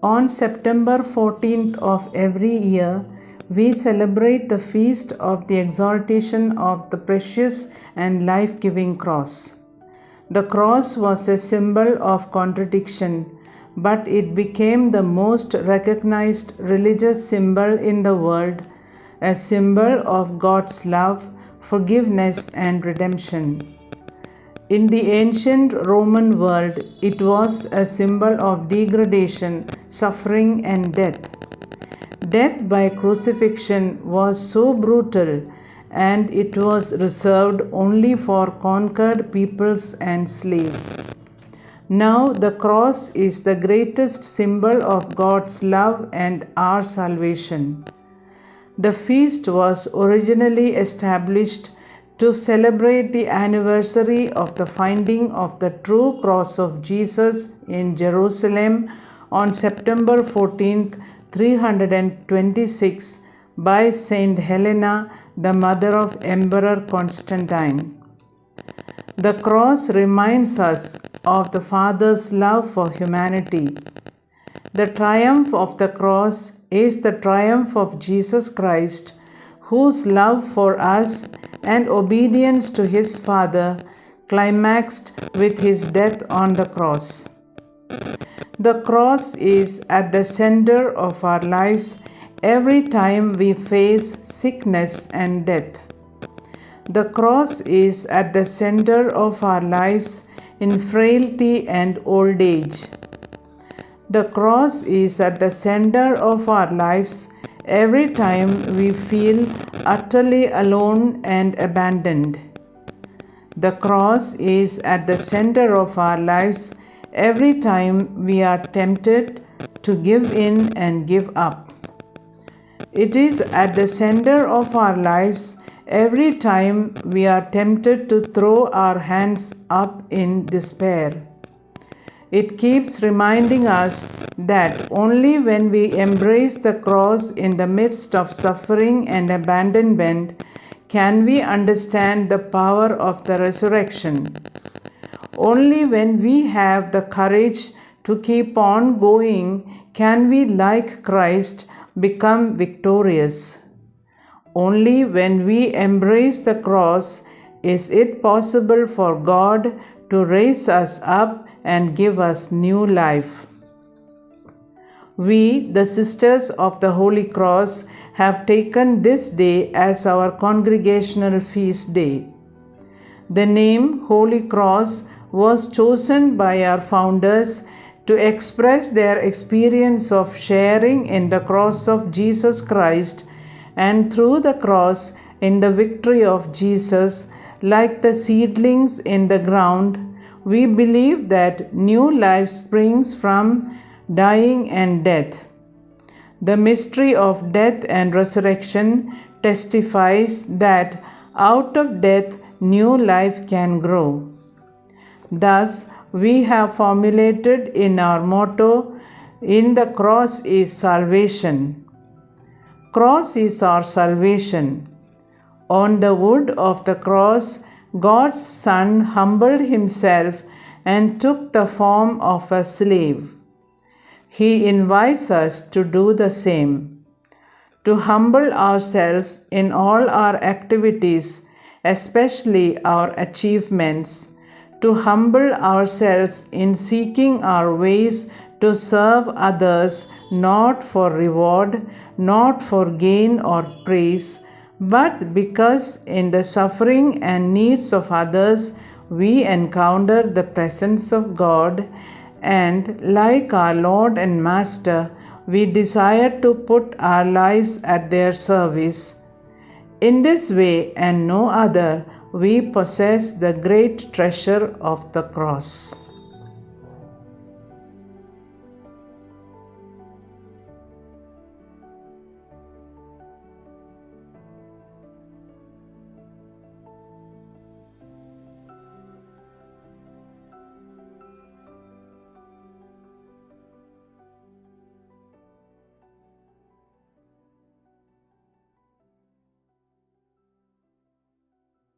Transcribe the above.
On September 14th of every year, we celebrate the feast of the exaltation of the precious and life-giving cross. The cross was a symbol of contradiction, but it became the most recognized religious symbol in the world, a symbol of God's love, forgiveness, and redemption. In the ancient Roman world, it was a symbol of degradation, suffering, and death. Death by crucifixion was so brutal, and it was reserved only for conquered peoples and slaves. Now, the cross is the greatest symbol of God's love and our salvation. The feast was originally established to celebrate the anniversary of the finding of the true cross of Jesus in Jerusalem on September 14th, 326 by Saint Helena, the mother of Emperor Constantine. The cross reminds us of the Father's love for humanity. The triumph of the cross is the triumph of Jesus Christ, whose love for us and obedience to his Father climaxed with his death on the cross. The cross is at the center of our lives every time we face sickness and death. The cross is at the center of our lives in frailty and old age. The cross is at the center of our lives every time we feel utterly alone and abandoned. The cross is at the center of our lives every time we are tempted to give in and give up. It is at the center of our lives every time we are tempted to throw our hands up in despair. It keeps reminding us that only when we embrace the cross in the midst of suffering and abandonment can we understand the power of the resurrection. Only when we have the courage to keep on going can we, like Christ, become victorious. Only when we embrace the cross is it possible for God to raise us up and give us new life. We, the Sisters of the Holy Cross, have taken this day as our congregational feast day. The name Holy Cross was chosen by our founders to express their experience of sharing in the cross of Jesus Christ and through the cross in the victory of Jesus. Like the seedlings in the ground, we believe that new life springs from dying and death. The mystery of death and resurrection testifies that out of death new life can grow. Thus, we have formulated in our motto, "In the cross is salvation." Cross is our salvation. On the wood of the cross, God's Son humbled himself and took the form of a slave. He invites us to do the same, to humble ourselves in all our activities, especially our achievements, to humble ourselves in seeking our ways to serve others, not for reward, not for gain or praise, but because in the suffering and needs of others we encounter the presence of God, and like our Lord and Master, we desire to put our lives at their service. In this way and no other, we possess the great treasure of the cross.